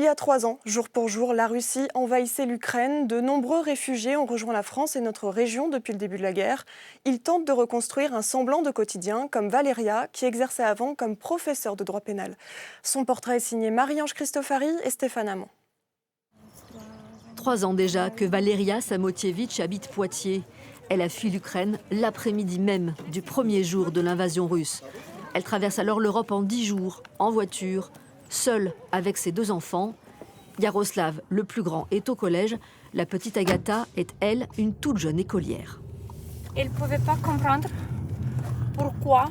y a 3 ans, jour pour jour, la Russie envahissait l'Ukraine. De nombreux réfugiés ont rejoint la France et notre région depuis le début de la guerre. Ils tentent de reconstruire un semblant de quotidien, comme Valéria, qui exerçait avant comme professeure de droit pénal. Son portrait est signé Marie-Ange Cristofari et Stéphane Hamon. 3 ans déjà que Valéria Samotievitch habite Poitiers. Elle a fui l'Ukraine l'après-midi même du premier jour de l'invasion russe. Elle traverse alors l'Europe en 10 jours, en voiture, seule avec ses 2 enfants. Yaroslav, le plus grand, est au collège. La petite Agatha est, elle, une toute jeune écolière. Elle ne pouvait pas comprendre pourquoi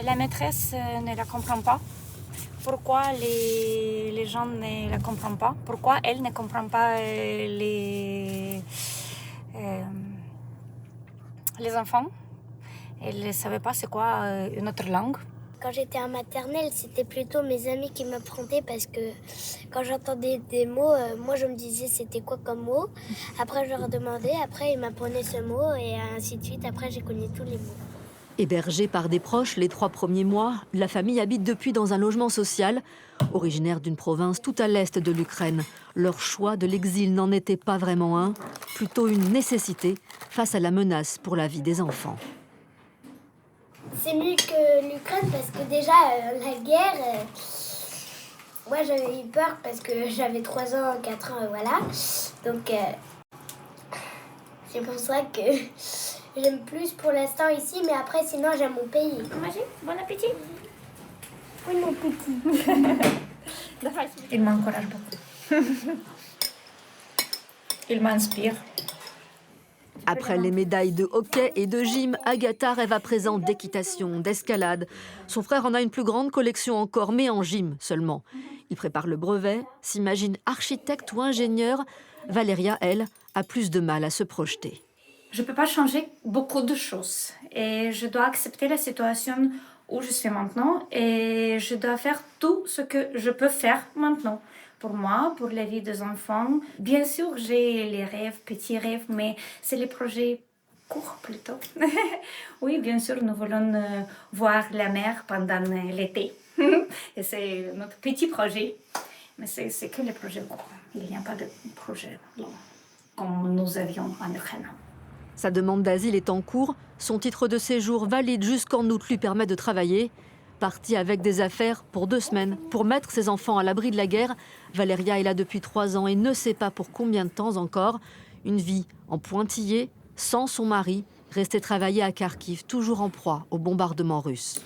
la maîtresse ne la comprend pas, pourquoi les gens ne la comprennent pas, pourquoi elle ne comprend pas les enfants. Elle ne savait pas c'est quoi une autre langue. Quand j'étais en maternelle, c'était plutôt mes amis qui m'apprendaient parce que quand j'entendais des mots, moi je me disais c'était quoi comme mot. Après je leur demandais, après ils m'apprenaient ce mot et ainsi de suite. Après j'ai connu tous les mots. Hébergée par des proches les 3 premiers mois, la famille habite depuis dans un logement social. Originaire d'une province tout à l'est de l'Ukraine, leur choix de l'exil n'en était pas vraiment un, plutôt une nécessité face à la menace pour la vie des enfants. C'est mieux que l'Ukraine parce que déjà la guerre, moi j'avais eu peur parce que j'avais 3 ans, 4 ans, voilà. Donc c'est pour ça que j'aime plus pour l'instant ici, mais après sinon j'aime mon pays. Manger, bon appétit. Oui mon petit. Il m'encourage beaucoup. Il m'inspire. Après les médailles de hockey et de gym, Agatha rêve à présent d'équitation, d'escalade. Son frère en a une plus grande collection encore, mais en gym seulement. Il prépare le brevet, s'imagine architecte ou ingénieur. Valéria, elle, a plus de mal à se projeter. Je ne peux pas changer beaucoup de choses et je dois accepter la situation où je suis maintenant et je dois faire tout ce que je peux faire maintenant. Pour moi, pour la vie des enfants. Bien sûr, j'ai les rêves, petits rêves, mais c'est les projets courts plutôt. Oui, bien sûr, nous voulons voir la mer pendant l'été. Et c'est notre petit projet, mais c'est que les projets courts. Il n'y a pas de projet long, comme nous avions en Ukraine. Sa demande d'asile est en cours. Son titre de séjour valide jusqu'en août lui permet de travailler. Partie avec des affaires pour 2 semaines pour mettre ses enfants à l'abri de la guerre. Valéria est là depuis 3 ans et ne sait pas pour combien de temps encore. Une vie en pointillé, sans son mari, resté travailler à Kharkiv, toujours en proie au bombardement russe.